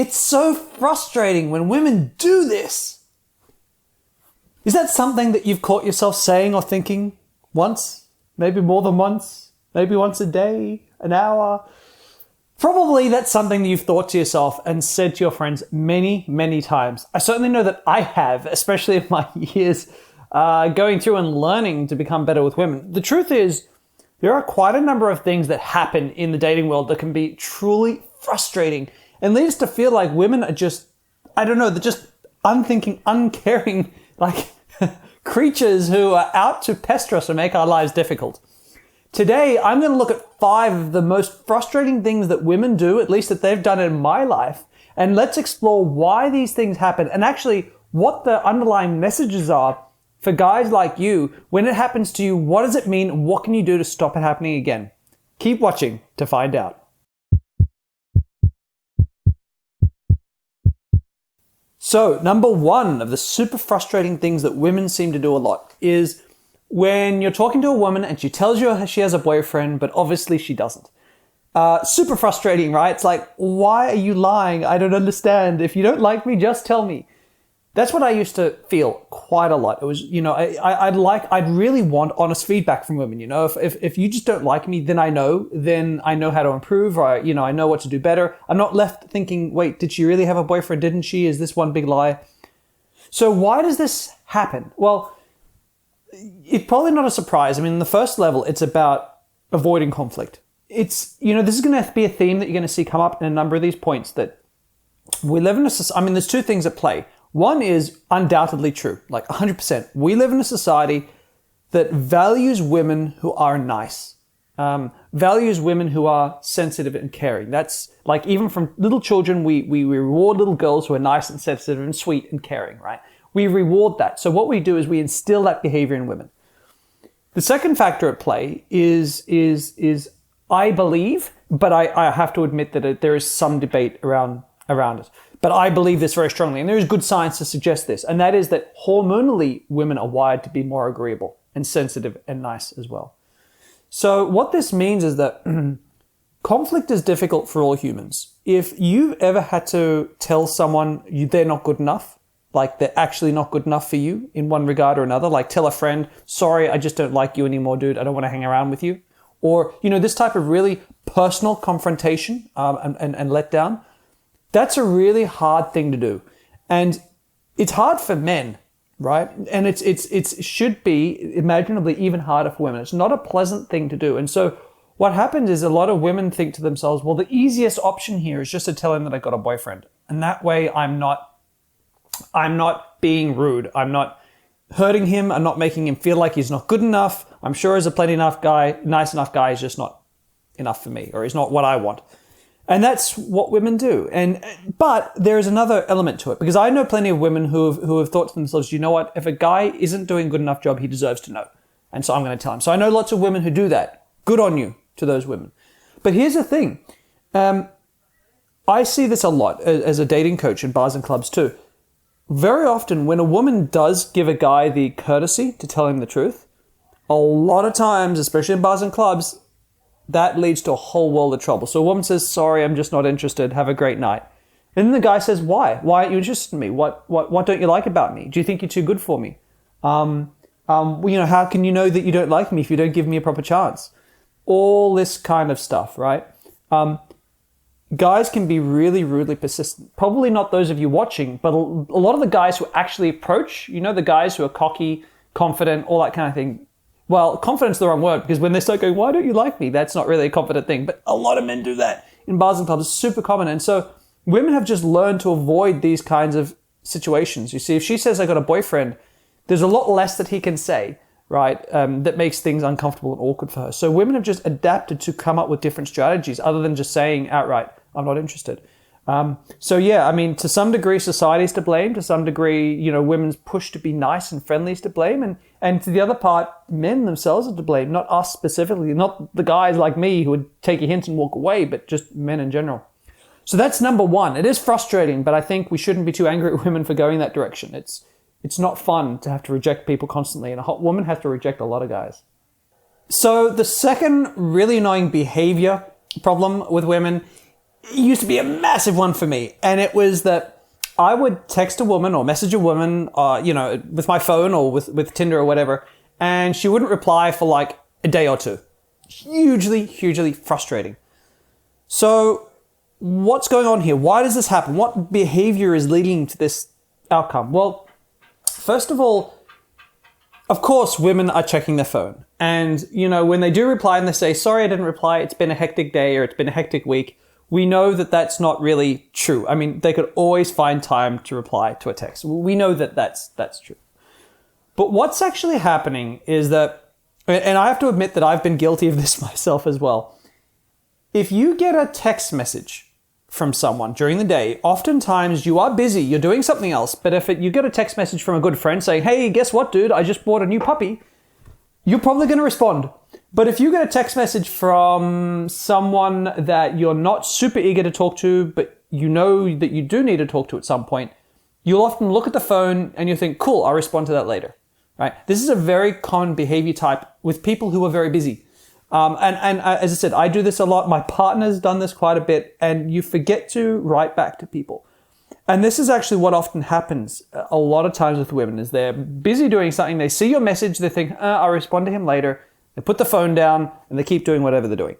It's so frustrating when women do this. Is that something that you've caught yourself saying or thinking once? Maybe more than once? Maybe once a day? An hour? Probably that's something that you've thought to yourself and said to your friends many, many times. I certainly know that I have, especially in my years going through and learning to become better with women. The truth is, there are quite a number of things that happen in the dating world that can be truly frustrating and lead us to feel like women are just, I don't know, they're just unthinking, uncaring, like creatures who are out to pester us and make our lives difficult. Today, I'm going to look at 5 of the most frustrating things that women do, at least that they've done in my life, and let's explore why these things happen and actually what the underlying messages are for guys like you. When it happens to you, what does it mean? What can you do to stop it happening again? Keep watching to find out. So, number 1 of the super frustrating things that women seem to do a lot is when you're talking to a woman and she tells you she has a boyfriend, but obviously she doesn't. Super frustrating, right? It's like, why are you lying? I don't understand. If you don't like me, just tell me. That's what I used to feel quite a lot. It was, I'd really want honest feedback from women. If you just don't like me, then I know how to improve, or, I know what to do better. I'm not left thinking, wait, did she really have a boyfriend? Didn't she? Is this one big lie? So why does this happen? Well, it's probably not a surprise. I mean, in the first level, it's about avoiding conflict. It's, this is going to be a theme that you're going to see come up in a number of these points, that we live in there's 2 things at play. One is undoubtedly true, like 100%. We live in a society that values women who are nice, values women who are sensitive and caring. That's like, even from little children, we reward little girls who are nice and sensitive and sweet and caring, right? We reward that. So what we do is we instill that behavior in women. The second factor at play is I believe, but I have to admit that there is some debate around it. But I believe this very strongly, and there is good science to suggest this, and that is that hormonally women are wired to be more agreeable and sensitive and nice as well. So what this means is that conflict is difficult for all humans. If you've ever had to tell someone they're not good enough, like they're actually not good enough for you in one regard or another, like tell a friend, sorry, I just don't like you anymore, dude, I don't want to hang around with you. Or, this type of really personal confrontation and letdown, that's a really hard thing to do. And it's hard for men, right? And it should be imaginably even harder for women. It's not a pleasant thing to do. And so what happens is a lot of women think to themselves, well, the easiest option here is just to tell him that I got a boyfriend. And that way I'm not being rude. I'm not hurting him. I'm not making him feel like he's not good enough. I'm sure he's a nice enough guy is just not enough for me, or he's not what I want. And that's what women do. But there is another element to it, because I know plenty of women who have thought to themselves, you know what, if a guy isn't doing a good enough job, he deserves to know. And so I'm going to tell him. So I know lots of women who do that. Good on you to those women. But here's the thing. I see this a lot as a dating coach in bars and clubs too. Very often when a woman does give a guy the courtesy to tell him the truth, a lot of times, especially in bars and clubs, that leads to a whole world of trouble. So a woman says, sorry, I'm just not interested. Have a great night. And then the guy says, why? Why aren't you interested in me? What don't you like about me? Do you think you're too good for me? How can you know that you don't like me if you don't give me a proper chance? All this kind of stuff, right? Guys can be really, really persistent. Probably not those of you watching, but a lot of the guys who actually approach, the guys who are cocky, confident, all that kind of thing. Well, confidence is the wrong word, because when they start going, why don't you like me? That's not really a confident thing. But a lot of men do that in bars and clubs. It's super common. And so women have just learned to avoid these kinds of situations. You see, if she says, I got a boyfriend, there's a lot less that he can say, right? That makes things uncomfortable and awkward for her. So women have just adapted to come up with different strategies other than just saying outright, I'm not interested. To some degree, society's to blame. To some degree, women's push to be nice and friendly is to blame. And to the other part, men themselves are to blame, not us specifically, not the guys like me who would take a hint and walk away, but just men in general. So that's number 1. It is frustrating, but I think we shouldn't be too angry at women for going that direction. It's not fun to have to reject people constantly, and a hot woman has to reject a lot of guys. So the second really annoying behavior problem with women it used to be a massive one for me. And it was that I would text a woman or message a woman, with my phone or with Tinder or whatever, and she wouldn't reply for like a day or two. Hugely, hugely frustrating. So what's going on here? Why does this happen? What behavior is leading to this outcome? Well, first of all, of course, women are checking their phone. And, when they do reply and they say, sorry, I didn't reply, it's been a hectic day or it's been a hectic week, we know that that's not really true. I mean, they could always find time to reply to a text. We know that that's true. But what's actually happening is that, and I have to admit that I've been guilty of this myself as well. If you get a text message from someone during the day, oftentimes you are busy, you're doing something else, but if you get a text message from a good friend saying, hey, guess what, dude, I just bought a new puppy, you're probably going to respond. But if you get a text message from someone that you're not super eager to talk to, but you know that you do need to talk to at some point, you'll often look at the phone and you think, cool, I'll respond to that later, right? This is a very common behavior type with people who are very busy. And as I said, I do this a lot. My partner's done this quite a bit, and you forget to write back to people. And this is actually what often happens a lot of times with women is they're busy doing something. They see your message. They think, I'll respond to him later. They put the phone down and they keep doing whatever they're doing.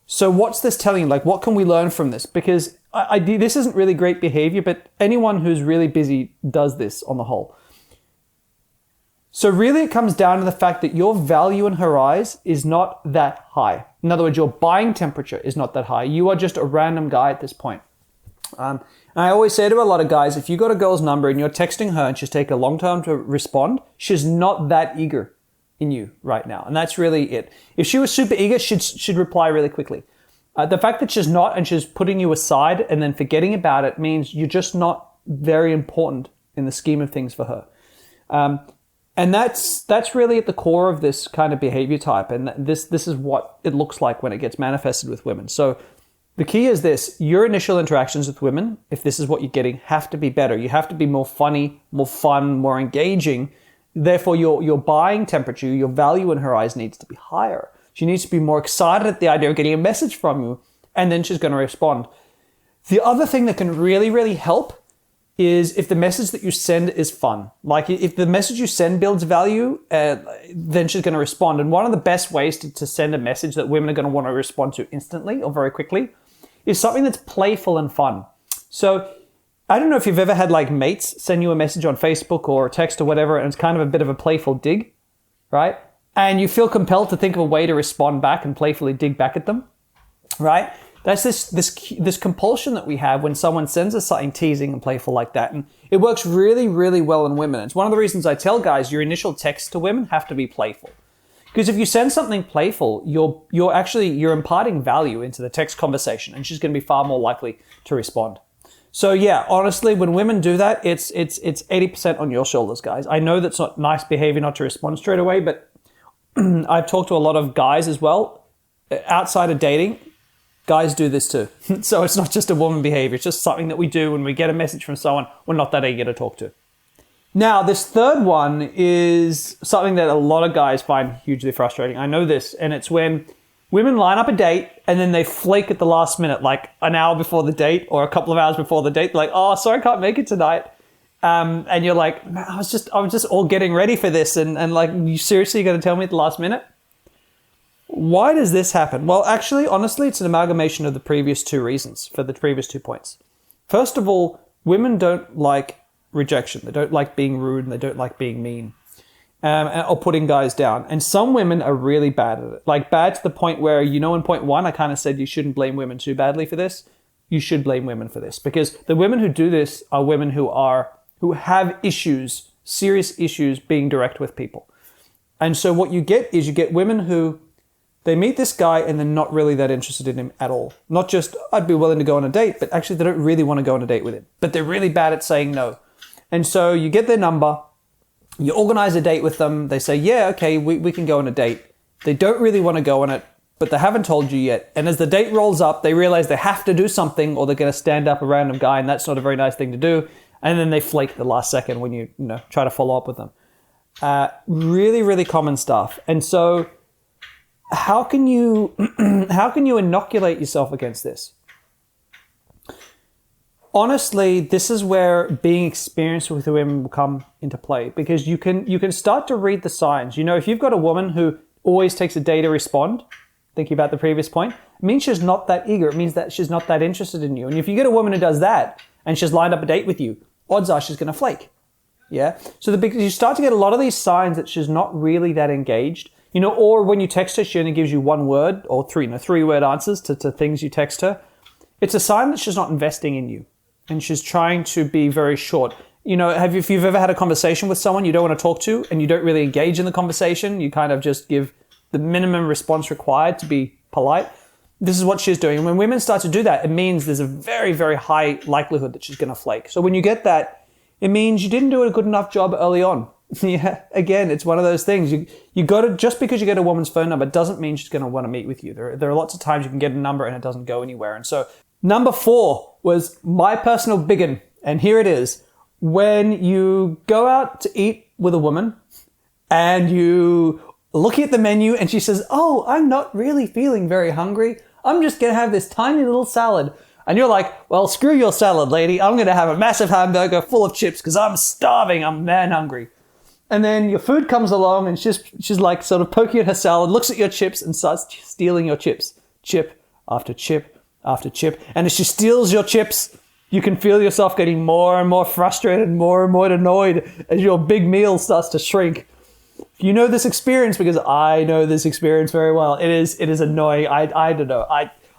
So what's this telling you? Like, what can we learn from this? Because this isn't really great behavior, but anyone who's really busy does this on the whole. So really it comes down to the fact that your value in her eyes is not that high. In other words, your buying temperature is not that high. You are just a random guy at this point. And I always say to a lot of guys, if you got a girl's number and you're texting her and she's taking a long time to respond, she's not that eager in you right now. And that's really it. If she was super eager, she'd reply really quickly. The fact that she's not and she's putting you aside and then forgetting about it means you're just not very important in the scheme of things for her. And that's really at the core of this kind of behavior type. And this is what it looks like when it gets manifested with women. So the key is this: your initial interactions with women, if this is what you're getting, have to be better. You have to be more funny, more fun, more engaging. Therefore, your buying temperature, your value in her eyes needs to be higher. She needs to be more excited at the idea of getting a message from you, and then she's going to respond. The other thing that can really, really help is if the message that you send is fun. Like if the message you send builds value, then she's going to respond. And one of the best ways to send a message that women are going to want to respond to instantly or very quickly is something that's playful and fun. So I don't know if you've ever had like mates send you a message on Facebook or text or whatever, and it's kind of a bit of a playful dig, right? And you feel compelled to think of a way to respond back and playfully dig back at them, right? That's this compulsion that we have when someone sends us something teasing and playful like that. And it works really, really well in women. It's one of the reasons I tell guys your initial texts to women have to be playful. Because if you send something playful, you're imparting value into the text conversation, and she's going to be far more likely to respond. So yeah, honestly, when women do that, it's 80% on your shoulders, guys. I know that's not nice behavior not to respond straight away, but I've talked to a lot of guys as well. Outside of dating, guys do this too. So it's not just a woman behavior. It's just something that we do when we get a message from someone we're not that eager to talk to. Now, this third one is something that a lot of guys find hugely frustrating. I know this, and it's when women line up a date and then they flake at the last minute, like an hour before the date or a couple of hours before the date. They're like, oh, sorry, I can't make it tonight. And you're like, man, I was just all getting ready for this. And like, you seriously going to tell me at the last minute? Why does this happen? Well, actually, honestly, it's an amalgamation of the previous two reasons for the previous 2 points. First of all, women don't like rejection. They don't like being rude, and they don't like being mean or putting guys down. And some women are really bad at it. Like bad to the point where, in point one, I kind of said you shouldn't blame women too badly for this. You should blame women for this, because the women who do this are women who have issues, serious issues being direct with people. And so what you get is women who they meet this guy and they're not really that interested in him at all. Not just, I'd be willing to go on a date, but actually they don't really want to go on a date with him. But they're really bad at saying no. And so you get their number, you organize a date with them, they say, yeah, okay, we can go on a date. They don't really want to go on it, but they haven't told you yet. And as the date rolls up, they realize they have to do something or they're going to stand up a random guy, and that's not a very nice thing to do. And then they flake the last second when you try to follow up with them. Really, really common stuff. And so how can you how can you inoculate yourself against this? Honestly, this is where being experienced with women will come into play, because you can start to read the signs. You know, if you've got a woman who always takes a day to respond, thinking about the previous point, it means she's not that eager. It means that she's not that interested in you. And if you get a woman who does that and she's lined up a date with you, odds are she's going to flake. Yeah. So you start to get a lot of these signs that she's not really that engaged. You know, or when you text her, she only gives you one word or three-word answers to things you text her. It's a sign that she's not investing in you. And she's trying to be very short. You know, if you've ever had a conversation with someone you don't want to talk to and you don't really engage in the conversation, you kind of just give the minimum response required to be polite. This is what she's doing. And when women start to do that, it means there's a very, very high likelihood that she's going to flake. So when you get that, it means you didn't do a good enough job early on. Yeah, again, it's one of those things. You got to, just because you get a woman's phone number doesn't mean she's going to want to meet with you. There are lots of times you can get a number and it doesn't go anywhere. And so number 4 was my personal big one. And here it is. When you go out to eat with a woman and you look at the menu and she says, "Oh, I'm not really feeling very hungry. I'm just going to have this tiny little salad." And you're like, "Well, screw your salad, lady. I'm going to have a massive hamburger full of chips because I'm starving. I'm man hungry." And then your food comes along and she's like sort of poking at her salad, looks at your chips and starts stealing your chips. Chip after chip after chip. And as she steals your chips, you can feel yourself getting more and more frustrated, more and more annoyed as your big meal starts to shrink. You know this experience because I know this experience very well. It is annoying. I don't know.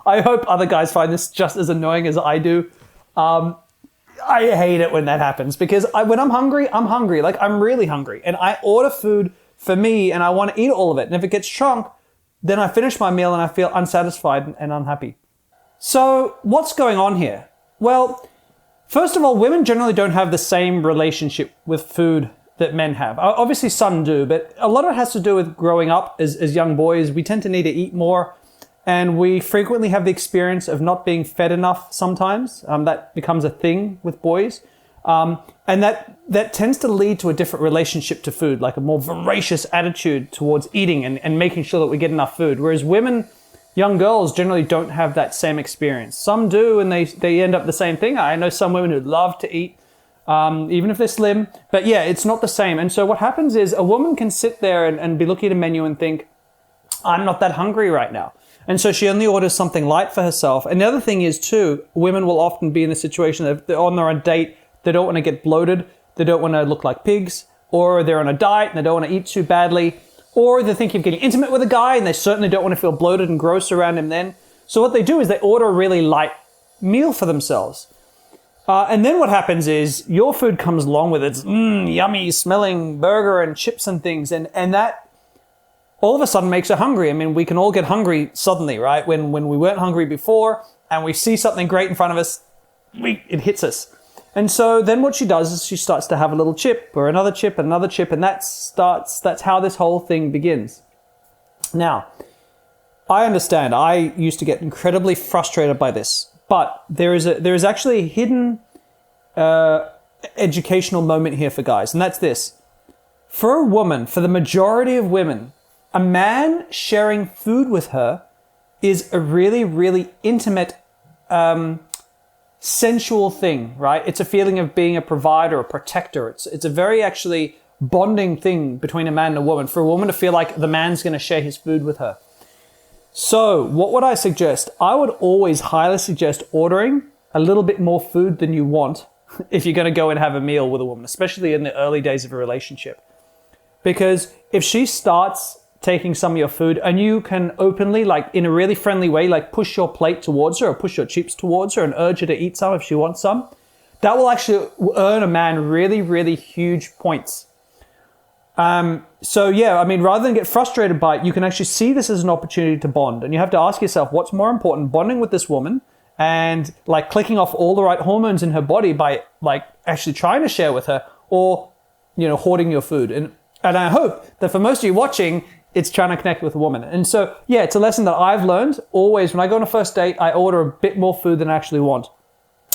I hope other guys find this just as annoying as I do. I hate it when that happens because when I'm hungry, I'm hungry. Like, I'm really hungry. And I order food for me and I want to eat all of it. And if it gets shrunk, then I finish my meal and I feel unsatisfied and unhappy. So what's going on here? Well, first of all, women generally don't have the same relationship with food that men have. Obviously, some do, but a lot of it has to do with growing up as young boys. We tend to need to eat more, and we frequently have the experience of not being fed enough sometimes. That becomes a thing with boys. And that tends to lead to a different relationship to food, like a more voracious attitude towards eating and making sure that we get enough food. Whereas women, young girls, generally don't have that same experience. Some do, and they end up the same thing. I know some women who love to eat, even if they're slim. But yeah, it's not the same. And so what happens is a woman can sit there and be looking at a menu and think, "I'm not that hungry right now." And so she only orders something light for herself. And the other thing is too, women will often be in the situation that if they're on a date, they don't want to get bloated, they don't want to look like pigs, or they're on a diet and they don't want to eat too badly, or they're thinking of getting intimate with a guy and they certainly don't want to feel bloated and gross around him then. So what they do is they order a really light meal for themselves. And then what happens is your food comes along with its yummy smelling burger and chips and things, and that all of a sudden makes her hungry. I mean, we can all get hungry suddenly, right? When we weren't hungry before and we see something great in front of us, it hits us. And so then what she does is she starts to have a little chip or another chip and another chip, and that's how this whole thing begins. Now, I understand. I used to get incredibly frustrated by this, but there is actually a hidden educational moment here for guys, and that's this. For a woman, for the majority of women, a man sharing food with her is a really, really intimate, sensual thing, right? It's a feeling of being a provider, a protector. It's a very actually bonding thing between a man and a woman, for a woman to feel like the man's going to share his food with her. So what would I suggest? I would always highly suggest ordering a little bit more food than you want if you're going to go and have a meal with a woman, especially in the early days of a relationship. Because if she starts taking some of your food and you can openly, like in a really friendly way, like push your plate towards her or push your chips towards her and urge her to eat some if she wants some, that will actually earn a man really, really huge points. So yeah, I mean, rather than get frustrated by it, you can actually see this as an opportunity to bond. And you have to ask yourself, what's more important, bonding with this woman and like clicking off all the right hormones in her body by like actually trying to share with her, or, you know, hoarding your food. And I hope that for most of you watching, it's trying to connect with a woman. And so, yeah, it's a lesson that I've learned. Always, when I go on a first date, I order a bit more food than I actually want,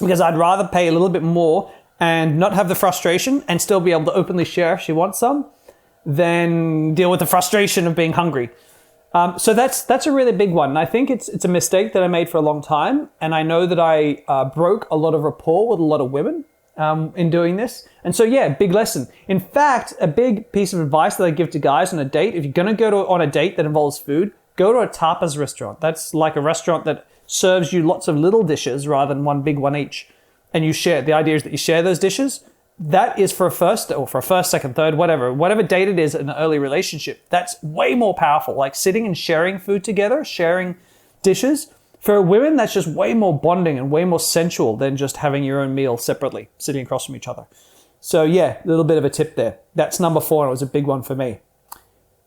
because I'd rather pay a little bit more and not have the frustration and still be able to openly share if she wants some, than deal with the frustration of being hungry. So that's a really big one. And I think it's a mistake that I made for a long time. And I know that I broke a lot of rapport with a lot of women in doing this. And so, yeah, big lesson. In fact, a big piece of advice that I give to guys on a date, if you're going to go on a date that involves food, go to a tapas restaurant. That's like a restaurant that serves you lots of little dishes rather than one big one each. And you share. The idea is that you share those dishes. That is for a first, second, third, whatever date it is in an early relationship. That's way more powerful. Like sitting and sharing food together, sharing dishes. For women, that's just way more bonding and way more sensual than just having your own meal separately, sitting across from each other. So yeah, a little bit of a tip there. That's number 4, and it was a big one for me.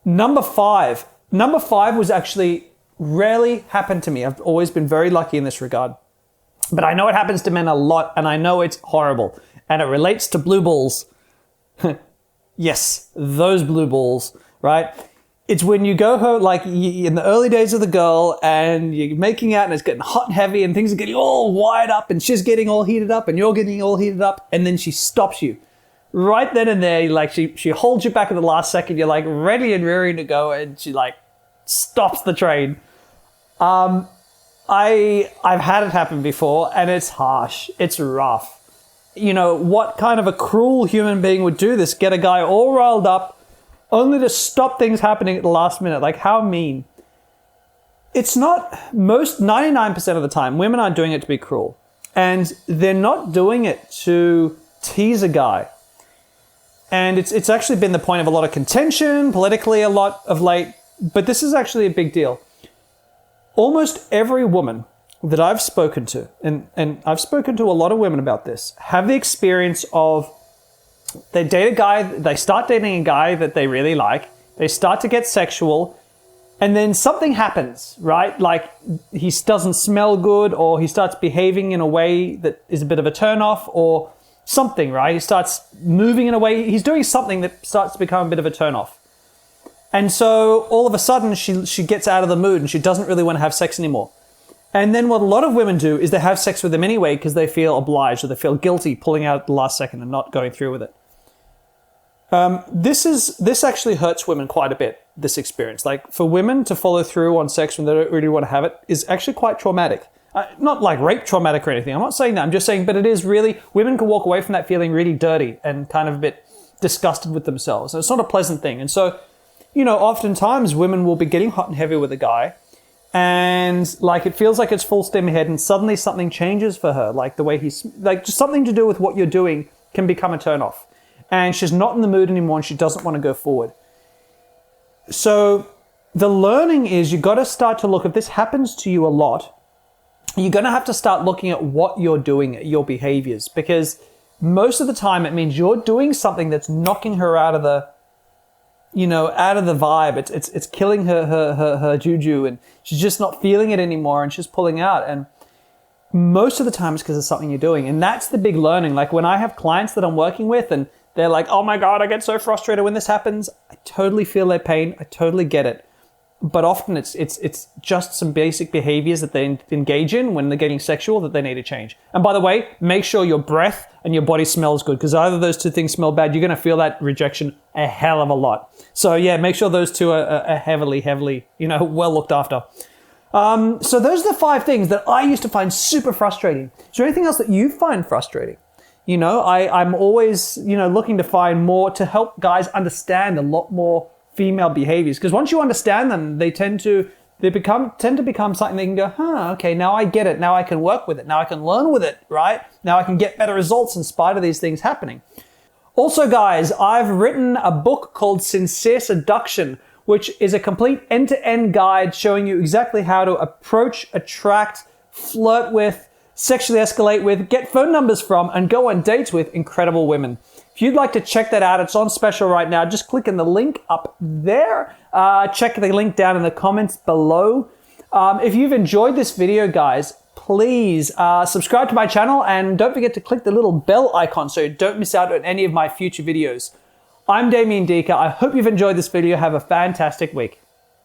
Number 5. Number 5 was actually rarely happened to me. I've always been very lucky in this regard. But I know it happens to men a lot, and I know it's horrible. And it relates to blue balls. Yes, those blue balls, right? It's when you go home, like in the early days of the girl, and you're making out and it's getting hot and heavy and things are getting all wired up and she's getting all heated up and you're getting all heated up, and then she stops you. Right then and there, like she holds you back at the last second, you're like ready and rearing to go, and she like stops the train. I've had it happen before, and it's harsh. It's rough. You know, what kind of a cruel human being would do this? Get a guy all riled up only to stop things happening at the last minute. Like, how mean. It's not, 99% of the time, women aren't doing it to be cruel. And they're not doing it to tease a guy. And it's actually been the point of a lot of contention, politically a lot of late, but this is actually a big deal. Almost every woman that I've spoken to, and I've spoken to a lot of women about this, have the experience of they date a guy, they start dating a guy that they really like, they start to get sexual, and then something happens, right? Like he doesn't smell good, or he starts behaving in a way that is a bit of a turnoff, or something, right? He starts moving in a way, he's doing something that starts to become a bit of a turnoff. And so all of a sudden she gets out of the mood and she doesn't really want to have sex anymore. And then what a lot of women do is they have sex with him anyway because they feel obliged or they feel guilty pulling out at the last second and not going through with it. This actually hurts women quite a bit, this experience. Like for women to follow through on sex when they don't really want to have it is actually quite traumatic. Not like rape traumatic or anything. I'm not saying that. I'm just saying, but it is really, women can walk away from that feeling really dirty and kind of a bit disgusted with themselves. And it's not a pleasant thing. And so, you know, oftentimes women will be getting hot and heavy with a guy, and like it feels like it's full steam ahead, and suddenly something changes for her, like the way he's like just something to do with what you're doing can become a turn off, and she's not in the mood anymore and she doesn't want to go forward. So the learning is you got to start to look, if this happens to you a lot, you're going to have to start looking at what you're doing, your behaviors, because most of the time it means you're doing something that's knocking her out of the, you know, out of the vibe. It's killing her juju, and she's just not feeling it anymore, and she's pulling out. And most of the time it's because of something you're doing. And that's the big learning. Like when I have clients that I'm working with and they're like, oh my God, I get so frustrated when this happens. I totally feel their pain. I totally get it. But often it's just some basic behaviors that they engage in when they're getting sexual that they need to change. And by the way, make sure your breath and your body smells good, because either those two things smell bad, you're going to feel that rejection a hell of a lot. So yeah, make sure those two are heavily, you know, well looked after. So those are the 5 things that I used to find super frustrating. Is there anything else that you find frustrating? You know, I'm always, you know, looking to find more to help guys understand a lot more female behaviors, because once you understand them, they tend to become something they can go, okay, now I get it. Now I can work with it. Now I can learn with it, right? Now I can get better results in spite of these things happening. Also, guys, I've written a book called Sincere Seduction, which is a complete end-to-end guide showing you exactly how to approach, attract, flirt with, sexually escalate with, get phone numbers from, and go on dates with incredible women. If you'd like to check that out, it's on special right now. Just click on the link up there. Check the link down in the comments below. If you've enjoyed this video, guys, please subscribe to my channel, and don't forget to click the little bell icon so you don't miss out on any of my future videos. I'm Damien Deeker. I hope you've enjoyed this video. Have a fantastic week.